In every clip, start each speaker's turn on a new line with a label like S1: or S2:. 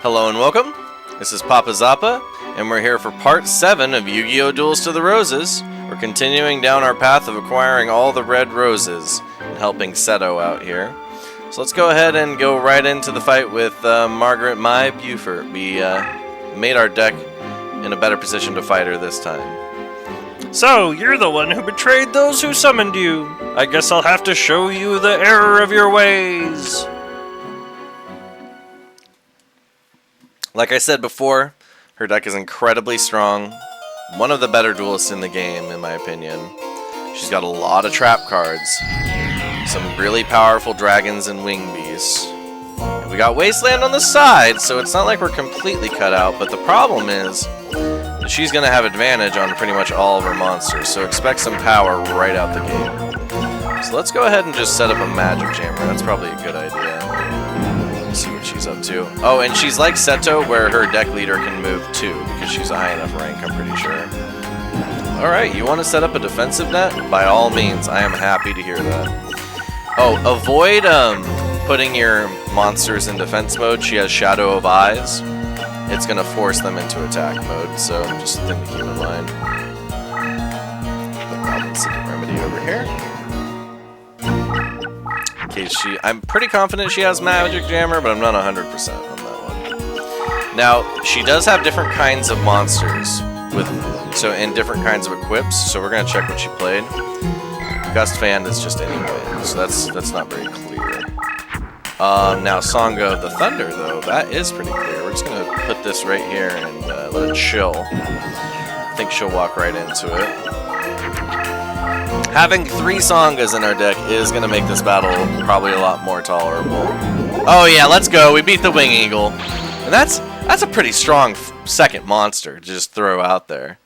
S1: Hello and welcome. This is PappaZappa, and we're here for part 7 of Yu-Gi-Oh! Duels to the Roses. We're continuing down our path of acquiring all the red roses and helping Seto out here. So let's go ahead and go right into the fight with Margaret Mai Buford. We made our deck in a better position to fight her this time.
S2: So, you're the one who betrayed those who summoned you. I guess I'll have to show you the error of your ways.
S1: Like I said before, her deck is incredibly strong. One of the better duelists in the game, in my opinion. She's got a lot of trap cards. Some really powerful dragons and wing beasts. And we got Wasteland on the side, so it's not like we're completely cut out, but the problem is that she's going to have advantage on pretty much all of her monsters, so expect some power right out the gate. So let's go ahead and just set up a magic jammer. That's probably a good idea. Let's see what she's up to. Oh, and she's like Seto, where her deck leader can move too, because she's a high enough rank, I'm pretty sure. Alright, you want to set up a defensive net? By all means, I am happy to hear that. Oh, avoid putting your monsters in defense mode. She has Shadow of Eyes. It's going to force them into attack mode, so just a thing to keep in mind. Put Goblin Secret Remedy over here. I'm pretty confident she has Magic Jammer, but I'm not 100% on that one. Now, she does have different kinds of monsters and different kinds of equips, so we're gonna check what she played. Gust Fan is just anyway, so that's not very clear. Now Sangha of the Thunder, though, that is pretty clear. We're just gonna put this right here and let it chill. I think she'll walk right into it. Having 3 Sanghas in our deck is going to make this battle probably a lot more tolerable. Oh yeah, let's go. We beat the Wing Eagle. And that's a pretty strong second monster to just throw out there.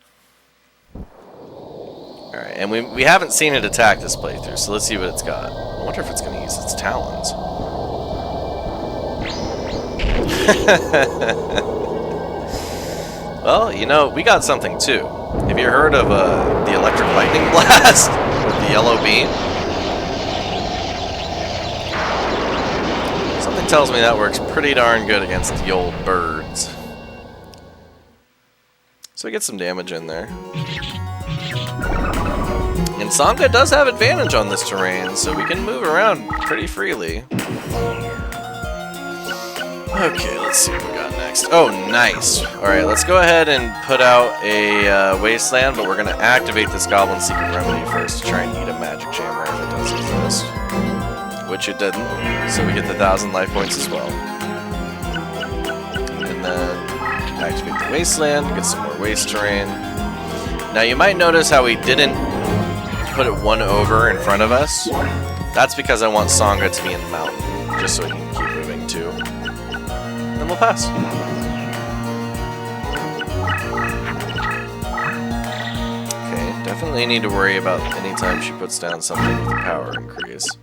S1: Alright, and we haven't seen it attack this playthrough, so let's see what it's got. I wonder if it's going to use its talons. Well, you know, we got something too. Have you heard of the Electric Lightning Blast with the yellow beam? Something tells me that works pretty darn good against the old birds. So we get some damage in there. And Sangha does have advantage on this terrain, so we can move around pretty freely. Okay, let's see what we got next. Oh, nice. Alright, let's go ahead and put out a Wasteland, but we're going to activate this Goblin Secret Remedy first to try and eat a Magic Jammer if it does exist. Which it didn't, so we get the 1,000 life points as well. And then activate the Wasteland, get some more Waste Terrain. Now you might notice how we didn't put it one over in front of us. That's because I want Sangha to be in the mountain, just so he can keep moving too. Then we'll pass. Okay, definitely need to worry about any time she puts down something with a power increase.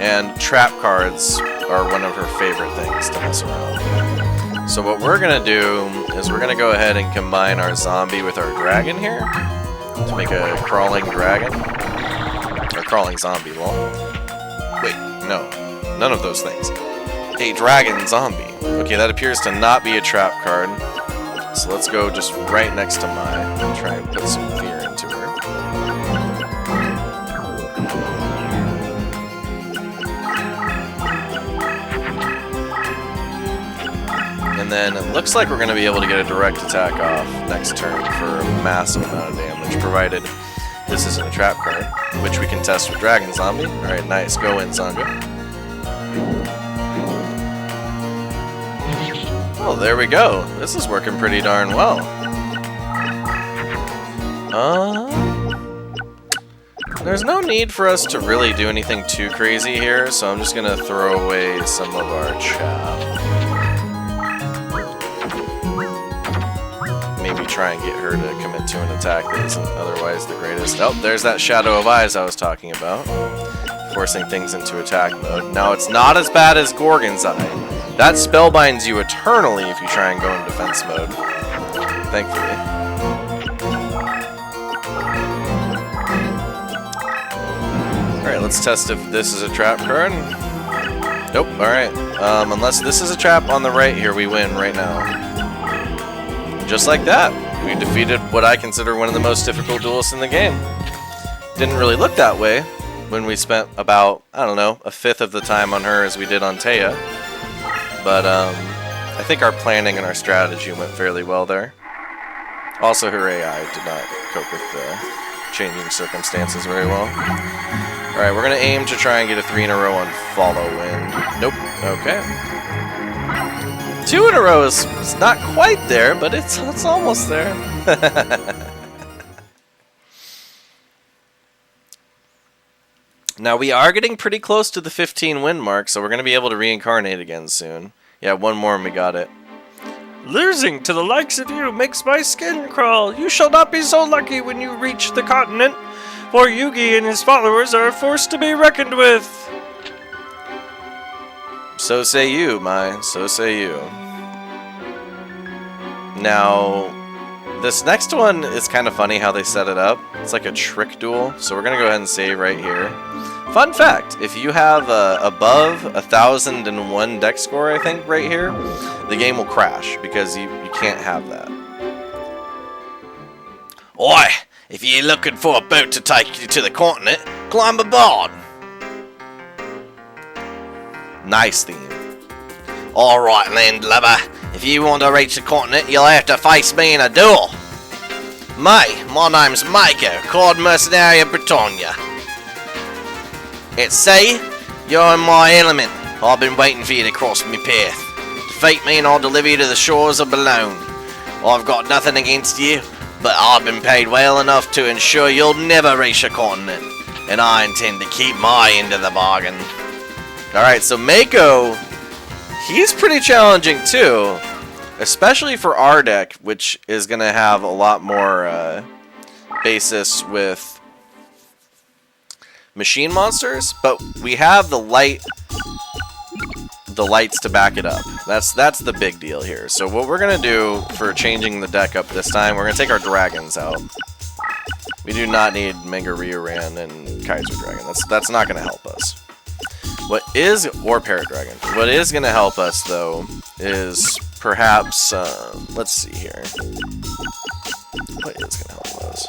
S1: And trap cards are one of her favorite things to mess around. So what we're gonna do is we're gonna go ahead and combine our zombie with our dragon here to make a crawling dragon. Or crawling zombie, well. Wait, no. None of those things. A dragon zombie. Okay, that appears to not be a trap card. So let's go just right next to Mai and try and put some fear into her. And then it looks like we're going to be able to get a direct attack off next turn for a massive amount of damage, provided this isn't a trap card, which we can test with Dragon Zombie. Alright, nice. Go in, Sangha. Oh, there we go. This is working pretty darn well. There's no need for us to really do anything too crazy here, so I'm just going to throw away some of our chaff. Maybe try and get her to commit to an attack that isn't otherwise the greatest. Oh, there's that Shadow of Eyes I was talking about. Forcing things into attack mode. Now, it's not as bad as Gorgon's Eye. That spellbinds you eternally if you try and go in defense mode. Thankfully. Alright, let's test if this is a trap card. Nope, alright. Unless this is a trap on the right here, we win right now. Just like that, we defeated what I consider one of the most difficult duelists in the game. Didn't really look that way when we spent about, I don't know, a fifth of the time on her as we did on Taya. But I think our planning and our strategy went fairly well there. Also, her AI did not cope with the changing circumstances very well. Alright, we're going to aim to try and get a 3 in a row on follow win. Nope. Okay. 2 in a row is not quite there, but it's almost there. Now, we are getting pretty close to the 15 win mark, so we're going to be able to reincarnate again soon. Yeah, one more and we got it.
S2: Losing to the likes of you makes my skin crawl. You shall not be so lucky when you reach the continent, for Yugi and his followers are a force to be reckoned with.
S1: So say you, Mai. So say you. Now, this next one is kind of funny how they set it up. It's like a trick duel, so we're going to go ahead and save right here. Fun fact, if you have above 1,001 deck score, I think, right here, the game will crash, because you can't have that. Oi! If you're looking for a boat to take you to the continent, climb aboard! Nice theme. Alright, landlubber. If you want to reach the continent, you'll have to face me in a duel. Mai, my name's Mako, called Mercenary of Britannia. At sea, you're in my element. I've been waiting for you to cross my path. Defeat me and I'll deliver you to the shores of Boulogne. I've got nothing against you, but I've been paid well enough to ensure you'll never reach the continent. And I intend to keep my end of the bargain. Alright, so Mako, he's pretty challenging too. Especially for our deck, which is going to have a lot more basis with machine monsters, but we have the lights to back it up. That's the big deal here. So what we're gonna do for changing the deck up this time, we're gonna take our dragons out. We do not need Mega Ryoran and Kaiser Dragon. That's not gonna help us. Or Parrot Dragon. What is gonna help us though is perhaps let's see here. What is gonna help us?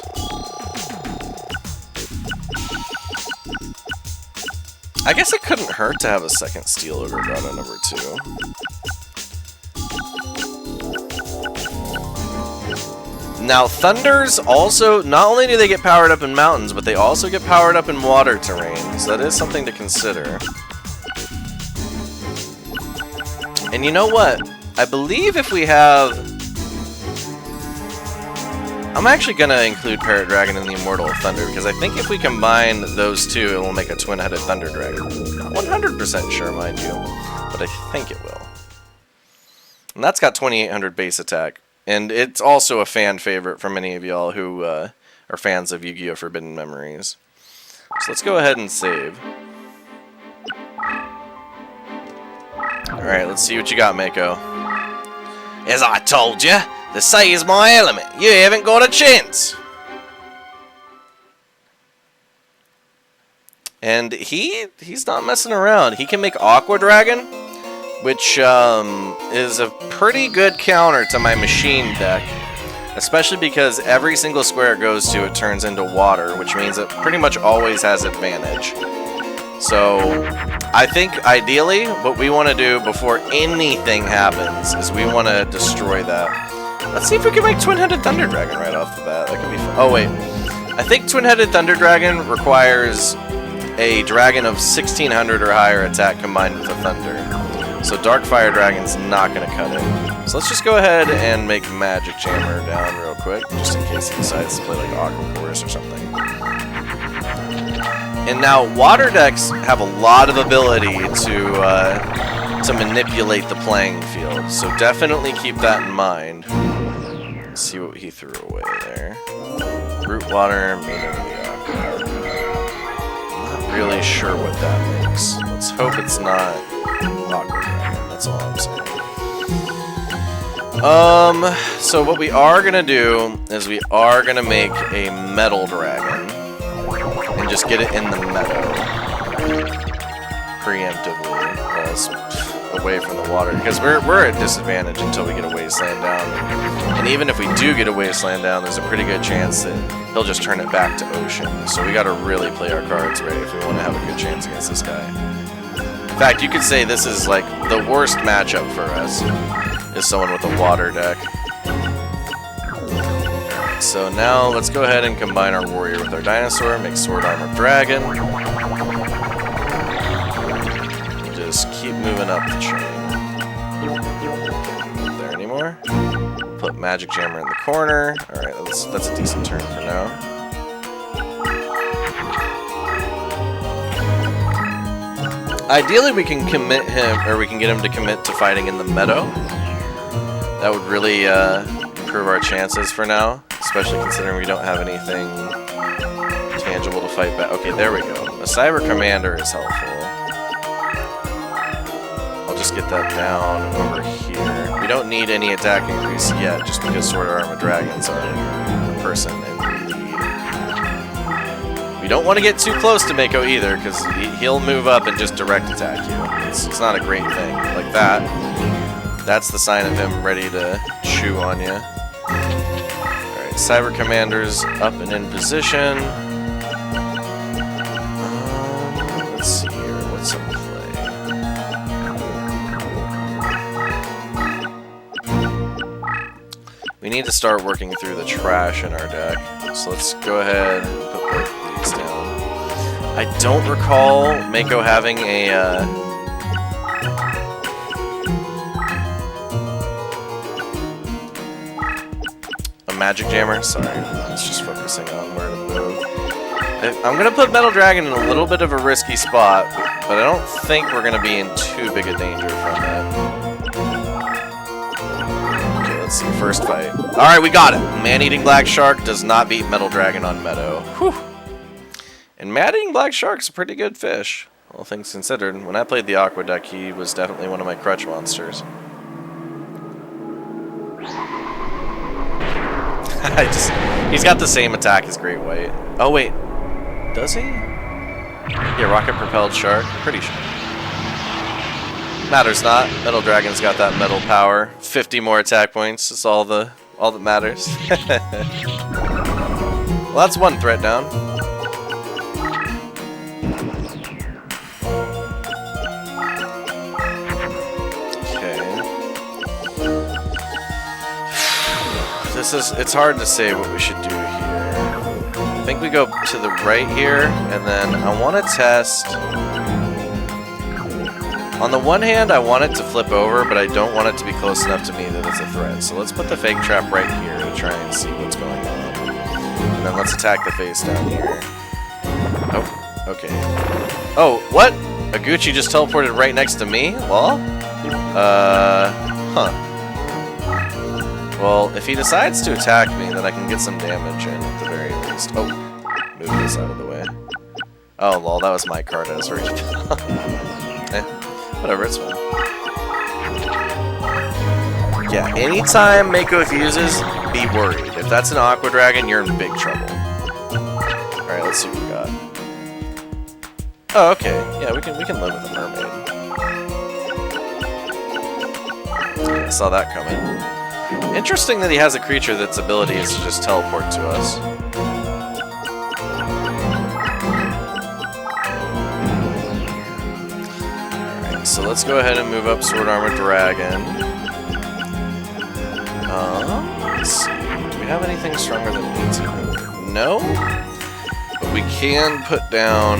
S1: I guess it couldn't hurt to have a second Steel Ogre God on number 2. Now, Thunders also, not only do they get powered up in mountains, but they also get powered up in water terrain, so that is something to consider. And you know what? I believe if we have... I'm actually going to include Parrot Dragon in the Immortal Thunder, because I think if we combine those two, it will make a twin-headed Thunder Dragon. Not 100% sure, mind you, but I think it will. And that's got 2,800 base attack, and it's also a fan favorite for many of y'all who are fans of Yu-Gi-Oh! Forbidden Memories. So let's go ahead and save. Alright, let's see what you got, Mako. As I told you, the sea is my element. You haven't got a chance. And he's not messing around. He can make Aqua Dragon, which is a pretty good counter to my machine deck. Especially because every single square it goes to, it turns into water, which means it pretty much always has advantage. So, I think ideally, what we want to do before anything happens is we want to destroy that. Let's see if we can make Twin-Headed Thunder Dragon right off the bat. That could be fun. Oh, wait. I think Twin-Headed Thunder Dragon requires a dragon of 1,600 or higher attack combined with a thunder. So Dark Fire Dragon's not going to cut it. So let's just go ahead and make Magic Jammer down real quick, just in case he decides to play like Aqua Force or something. And now, water decks have a lot of ability to manipulate the playing field, so definitely keep that in mind. Let's see what he threw away there. Root Water, Main of the Aqua. Not really sure what that makes. Let's hope it's not Aqua Dragon, that's all I'm saying. So what we are gonna do is we are gonna make a Metal Dragon. And just get it in the meadow preemptively while away from the water, because we're at disadvantage until we get a wasteland down. And even if we do get a wasteland down, there's a pretty good chance that he'll just turn it back to ocean. So we got to really play our cards right if we want to have a good chance against this guy. In fact, you could say this is like the worst matchup for us, is someone with a water deck. Alright, so now let's go ahead and combine our warrior with our dinosaur, make sword armor dragon. Just keep moving up the chain. Not there anymore. Put magic jammer in the corner. Alright, that's a decent turn for now. Ideally, we can commit him, or we can get him to commit to fighting in the meadow. That would really improve our chances for now, especially considering we don't have anything tangible to fight back. Okay, there we go. A cyber commander is helpful. I'll just get that down over here. We don't need any attack increase yet, just because Sword Armor Dragons are the person in the lead. We don't want to get too close to Mako either, because he'll move up and just direct attack you. It's not a great thing. Like that. That's the sign of him ready to chew on you. Alright, Cyber Commander's up and in position. Let's see here. What's in play? We need to start working through the trash in our deck. So let's go ahead and put both of these down. I don't recall Mako having a magic jammer. Sorry, I was just focusing on where to move. I'm gonna put Metal Dragon in a little bit of a risky spot, but I don't think we're gonna be in too big a danger from it. Okay, let's see. First fight. All right, we got it. Man-eating black shark does not beat Metal Dragon on Meadow. Whew. And man-eating black shark's a pretty good fish, all things considered. When I played the Aqua deck, he was definitely one of my crutch monsters. He's got the same attack as Great White. Oh wait, does he? Yeah, rocket propelled shark. Pretty sure. Matters not. Metal Dragon's got that metal power. 50 more attack points. It's all that matters. Well, that's one threat down. It's hard to say what we should do here. I think we go to the right here, and then I want to test. On the one hand, I want it to flip over, but I don't want it to be close enough to me that it's a threat. So let's put the fake trap right here to try and see what's going on. And then let's attack the face down here. Oh, okay. Oh, what? Aguchi just teleported right next to me? Well, huh. Well, if he decides to attack me, then I can get some damage in at the very least. Oh, move this out of the way. Oh, lol, that was my card I was ready to whatever, it's fine. Yeah, anytime Mako fuses, be worried. If that's an Aqua Dragon, you're in big trouble. Alright, let's see what we got. Oh, okay. Yeah, we can live with a mermaid. I saw that coming. Interesting that he has a creature that's ability is to just teleport to us. Alright, so let's go ahead and move up Sword Armor Dragon. Let's see. Do we have anything stronger than 18? No? But we can put down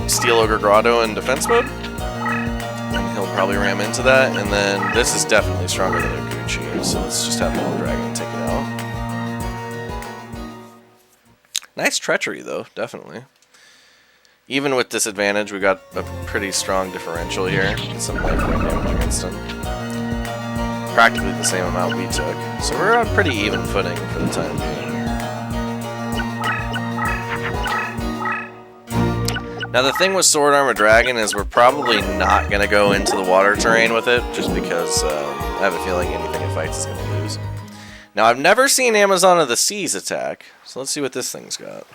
S1: Steel Ogre Grotto in defense mode. And he'll probably ram into that. And then this is definitely stronger than Aguchi, so let's just have Metal Dragon take it out. Nice treachery, though, definitely. Even with disadvantage, we got a pretty strong differential here. Get some life point damage against him. Practically the same amount we took. So we're on pretty even footing for the time being. Now the thing with Sword Armor Dragon is we're probably not going to go into the water terrain with it, just because I have a feeling anything it fights is going to lose. Now I've never seen Amazon of the Seas attack, so let's see what this thing's got.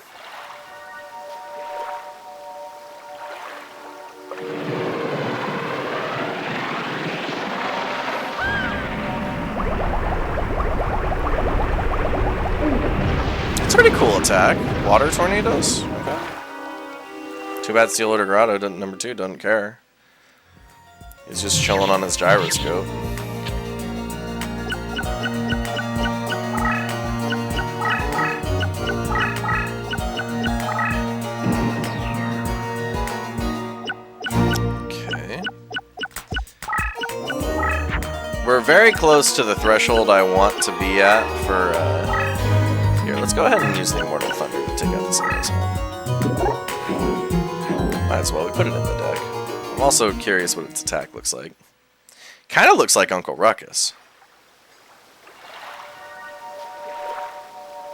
S1: attack. Water tornadoes? Okay. Too bad Steel Order Grotto number 2 doesn't care. He's just chilling on his gyroscope. Okay. We're very close to the threshold I want to be at for, here, let's go ahead and use the Immortal Thunder to take out this Amazon. Might as well, we put it in the deck. I'm also curious what its attack looks like. Kind of looks like Uncle Ruckus.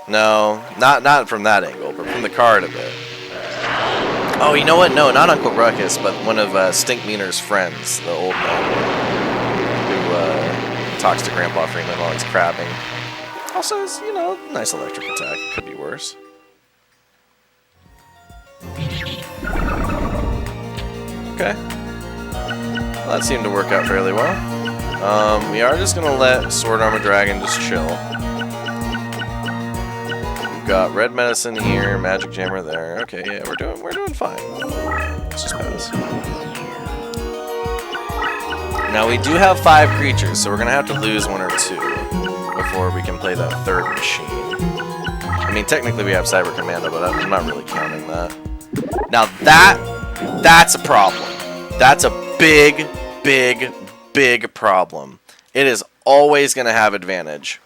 S1: No, not from that angle, but from the card a bit. Oh, you know what? No, not Uncle Ruckus, but one of Stink Meaner's friends, the old man who talks to Grandpa Freeman while he's crabbing. Also, is, you know, nice electric attack. Could be worse. Okay. Well, that seemed to work out fairly well. We are just gonna let Sword Armor Dragon just chill. We've got Red Medicine here, Magic Jammer there. Okay, yeah, we're doing fine. Let's just pass. Now we do have 5 creatures, so we're gonna have to lose 1 or 2 before we can play that 3rd machine. I mean, technically we have Cyber Commando, but I'm not really counting that. Now that's a problem. That's a big, big, big problem. It is always going to have advantage.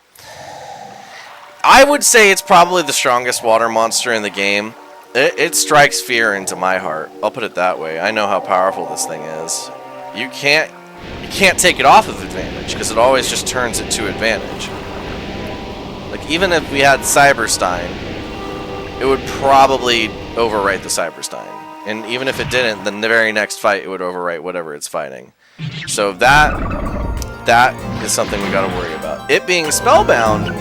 S1: I would say it's probably the strongest water monster in the game. It strikes fear into my heart. I'll put it that way. I know how powerful this thing is. You can't take it off of advantage because it always just turns it to advantage. Like, even if we had Cyberstein, it would probably overwrite the Cyberstein. And even if it didn't, then the very next fight it would overwrite whatever it's fighting. So that is something we gotta worry about. It being spellbound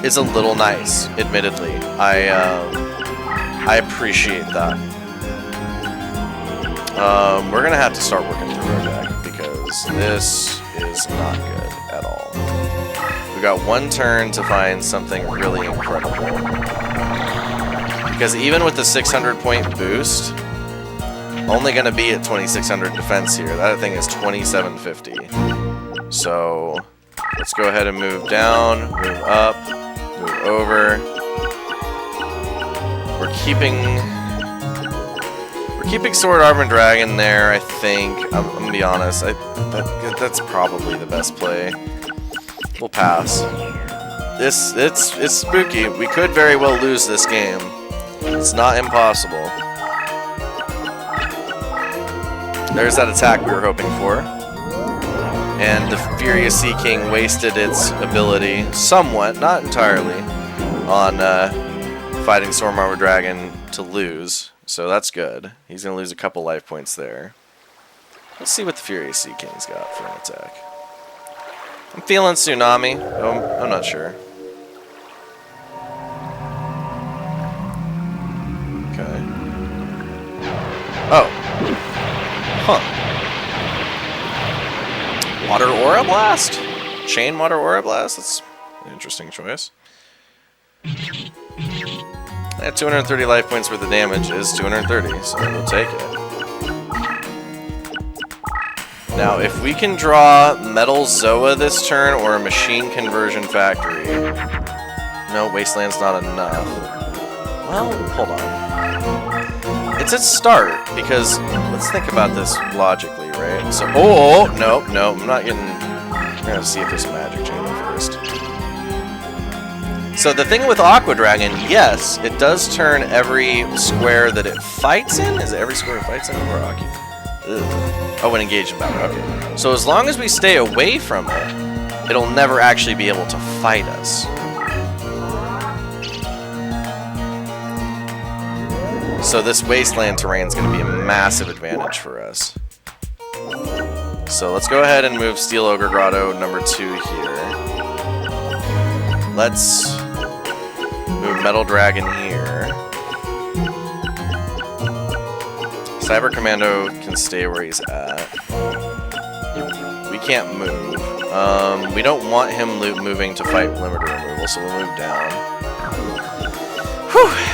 S1: is a little nice, admittedly. I appreciate that. We're gonna have to start working through our deck because this is not good at all. We got 1 turn to find something really incredible. Because even with the 600-point boost, only going to be at 2600 defense here. That thing is 2750. So let's go ahead and move down, move up, move over. We're keeping Sword Armor Dragon there, I think. I'm going to be honest. That's probably the best play. We'll pass. It's spooky. We could very well lose this game. It's not impossible. There's that attack we were hoping for. And the Furious Sea King wasted its ability, somewhat, not entirely, on fighting Sword Armor Dragon to lose. So that's good. He's going to lose a couple life points there. Let's see what the Furious Sea King's got for an attack. I'm feeling Tsunami. I'm not sure. Okay. Oh. Huh. Water Aura Blast? Chain Water Aura Blast? That's an interesting choice. At 230 life points worth of damage is 230, so we'll take it. Now, if we can draw Metal Zoa this turn or a Machine Conversion Factory... No, Wasteland's not enough. Well, hold on. It's a start, because let's think about this logically, right? So, no, I'm not getting... We're going to see if there's a Magic Chamber first. So the thing with Aqua Dragon, yes, it does turn every square that it fights in. Is it every square it fights in or Aqua? Oh, when engaged in battle. Okay. So as long as we stay away from it, it'll never actually be able to fight us. So this wasteland terrain is going to be a massive advantage for us. So let's go ahead and move Steel Ogre Grotto number 2 here. Let's move Metal Dragon here. Cyber Commando can stay where he's at. We can't move. We don't want him moving to fight limiter removal, so we'll move down.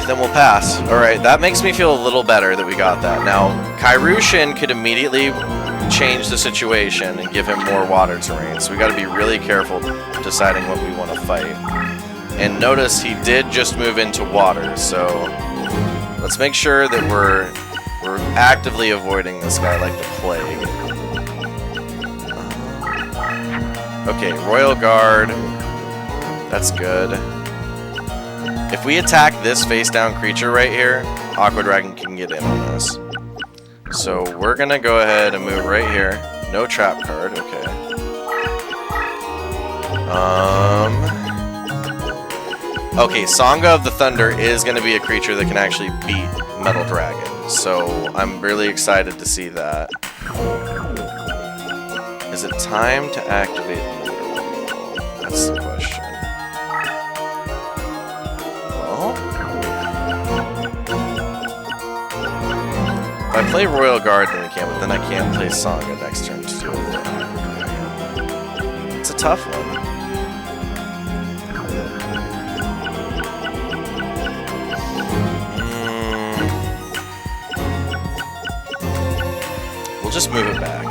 S1: Then we'll pass. Alright, that makes me feel a little better that we got that. Now, Kairyu-Shin could immediately change the situation and give him more water terrain, so we gotta be really careful deciding what we want to fight. And notice he did just move into water, so let's make sure that we're actively avoiding this guy like the plague. Okay, Royal Guard. That's good. If we attack this face-down creature right here, Aqua Dragon can get in on us. So we're gonna go ahead and move right here. No trap card, okay. Okay, Sangha of the Thunder is gonna be a creature that can actually beat Metal Dragon. So I'm really excited to see that. Is it time to activate the Metal Dragon? That's the question. If I play Royal Guard, then we can, but then I can't play Sangha next turn to deal with it. It's a tough one. We'll just move it back.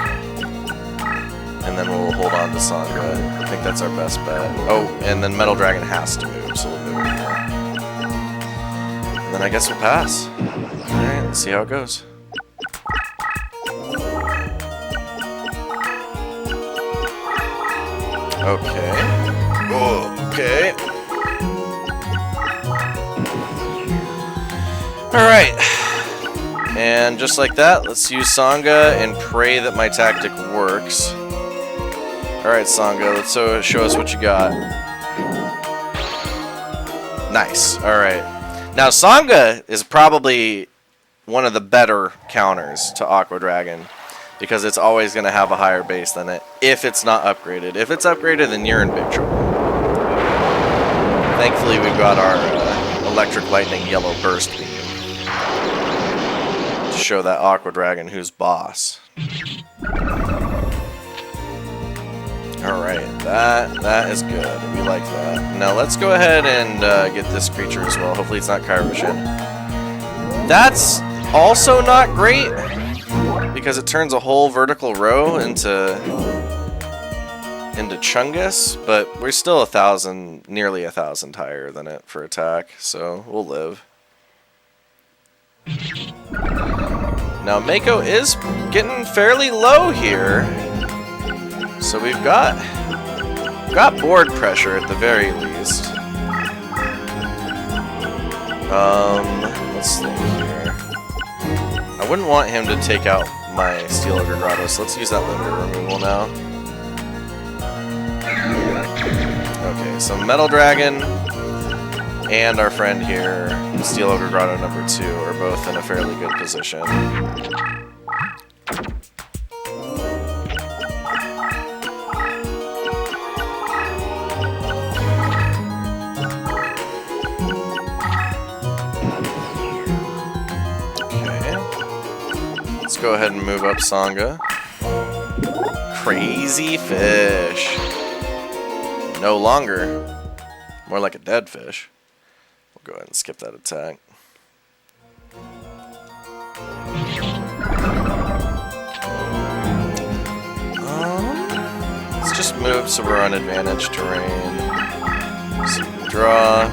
S1: And then we'll hold on to Sangha. I think that's our best bet. Oh, and then Metal Dragon has to move, so we'll move it here. And then I guess we'll pass. Alright, let's see how it goes. Okay. Oh, okay. Alright. And just like that, let's use Sangha and pray that my tactic works. Alright, Sangha, let's show us what you got. Nice. Alright. Now, Sangha is probably one of the better counters to Aqua Dragon, because it's always going to have a higher base than it if it's not upgraded. If it's upgraded, then you're in big trouble. Thankfully, we've got our Electric Lightning Yellow Burst Beam to show that Aqua Dragon who's boss. Alright, that is good. We like that. Now let's go ahead and get this creature as well. Hopefully it's not Kairyu-Shin. That's also not great, because it turns a whole vertical row into Chungus, but we're still nearly 1,000 higher than it for attack, so we'll live. Now Mako is getting fairly low here, so we've got board pressure at the very least. Let's think here. I wouldn't want him to take out my Steel Ogre Grotto, so let's use that limiter removal now. Okay, so Metal Dragon and our friend here, Steel Ogre Grotto number 2, are both in a fairly good position. Let's go ahead and move up Sangha. Crazy fish. No longer. More like a dead fish. We'll go ahead and skip that attack. Let's just move so we're on advantage terrain. So we draw.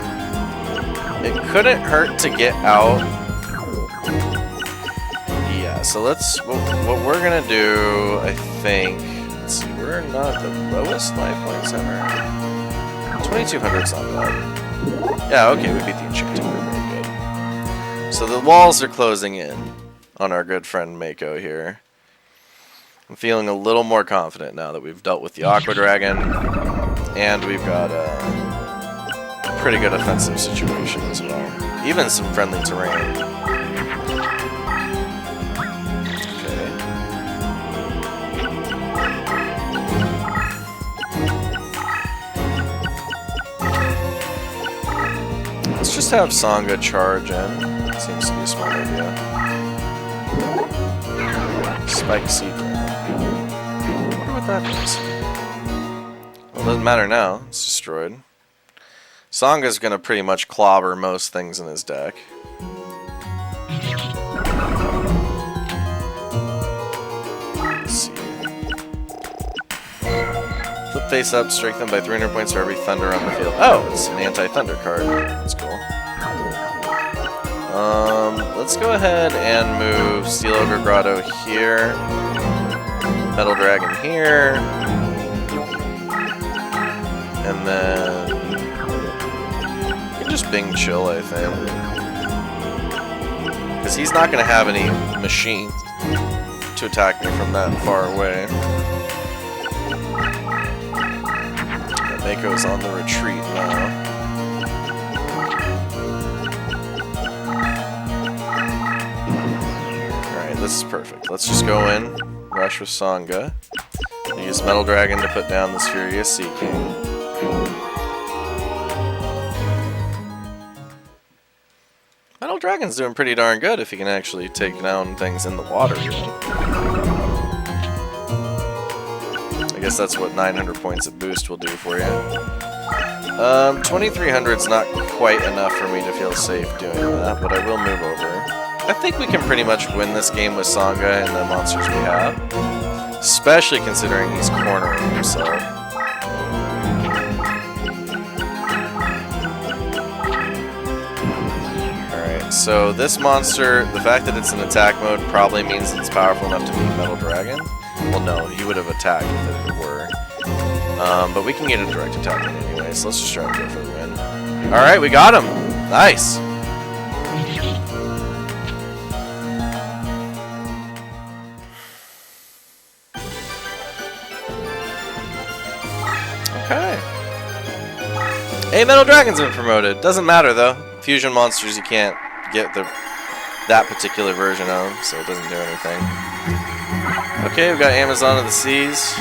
S1: It couldn't hurt to get out. So let's, what we're gonna do, I think, let's see, we're not the lowest life points ever. 2,200's not bad. Yeah, okay, we beat the enchanting, we're very good. So the walls are closing in on our good friend Mako here. I'm feeling a little more confident now that we've dealt with the Aqua Dragon, and we've got a pretty good offensive situation as well. Even some friendly terrain. Let's just have Sangha charge in. Seems to be a smart idea. Spike Seed. I wonder what that is. Well, it doesn't matter now. It's destroyed. Sanga's gonna pretty much clobber most things in his deck. Let's see. Flip face up, strengthen by 300 points for every thunder on the field. Oh, it's an anti-thunder card. That's cool. Let's go ahead and move Steel Ogre Grotto here. Metal Dragon here. And then we can just Bing Chill, I think. Because he's not going to have any machines to attack me from that far away. And Mako's on the retreat now. Alright, this is perfect. Let's just go in, rush with Sangha. Use Metal Dragon to put down this Furious Sea King. Metal Dragon's doing pretty darn good if he can actually take down things in the water. I guess that's what 900 points of boost will do for you. 2300's not quite enough for me to feel safe doing that, but I will move over. I think we can pretty much win this game with Sangha and the monsters we have. Especially considering he's cornering himself. Alright, so this monster, the fact that it's in attack mode probably means it's powerful enough to beat Metal Dragon. Well, no, he would have attacked if it were. But we can get a direct attack anyway, so let's just try to go for the win. Alright, we got him! Nice! Okay. Hey, Metal Dragon's been promoted. Doesn't matter though. Fusion monsters you can't get that particular version of, so it doesn't do anything. Okay, we've got Amazon of the Seas.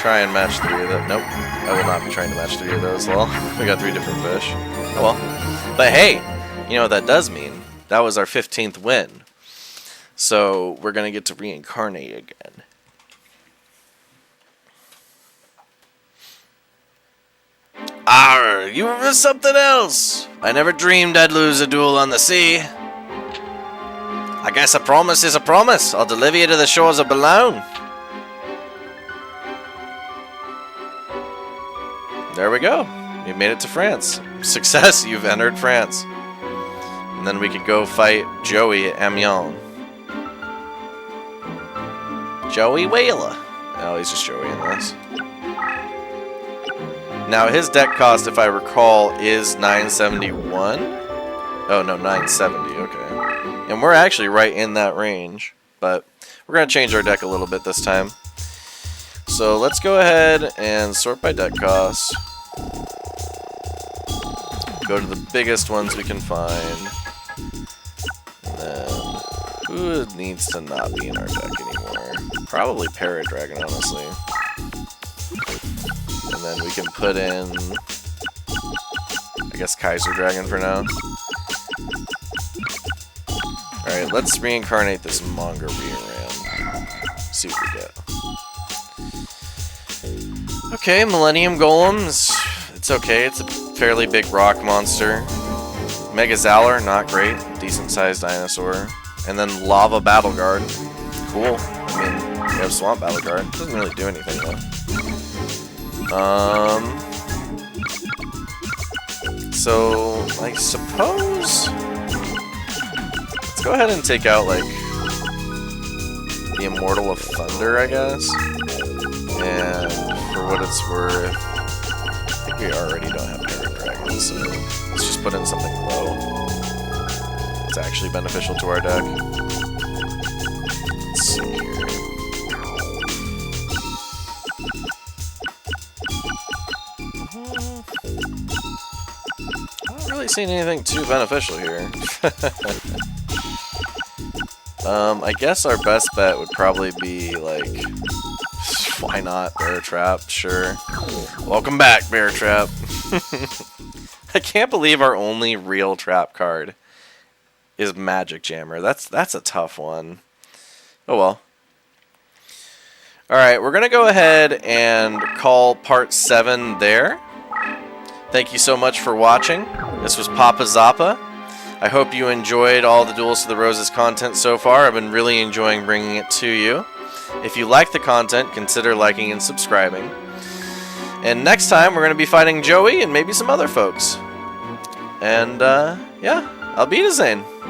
S1: Try and match 3 of them. Nope. I will not be trying to match 3 of those, lol. We got 3 different fish. Oh well. But hey, you know what that does mean? That was our 15th win. So we're gonna get to reincarnate again. Arr, you were something else. I never dreamed I'd lose a duel on the sea. I guess a promise is a promise. I'll deliver you to the shores of Boulogne. There we go. You made it to France. Success, you've entered France. And then we could go fight Joey at Amiens. Joey Whaler. Oh, he's just Joey in this. Now, his deck cost, if I recall, is 971. Oh, no, 970. Okay. And we're actually right in that range. But we're going to change our deck a little bit this time. So let's go ahead and sort by deck cost. Go to the biggest ones we can find. And then, who needs to not be in our deck anymore? Probably Paradragon, honestly. And then we can put in, I guess, Kaiser Dragon for now. Alright, let's reincarnate this Manga Rearan. See what we get. Okay, Millennium Golems. It's okay, it's a fairly big rock monster. Mega Zalor, not great. Decent sized dinosaur. And then Lava Battle Guard. Cool. I mean, we have Swamp Battle Guard. Doesn't really do anything though. So I suppose let's go ahead and take out like the Immortal of Thunder, I guess. And for what it's worth, I think we already don't have Paradragon, so let's just put in something low. It's actually beneficial to our deck. Let's see here. Seeing anything too beneficial here. I guess our best bet would probably be like, why not Bear Trap? Sure. Welcome back, Bear Trap. I can't believe our only real trap card is Magic Jammer. That's a tough one. Oh well. All right, we're gonna go ahead and call part 7 there. Thank you so much for watching. This was PappaZappa. I hope you enjoyed all the Duelists of the Roses content so far. I've been really enjoying bringing it to you. If you like the content, consider liking and subscribing. And next time, we're going to be fighting Joey and maybe some other folks. And, yeah, I'll be Zane.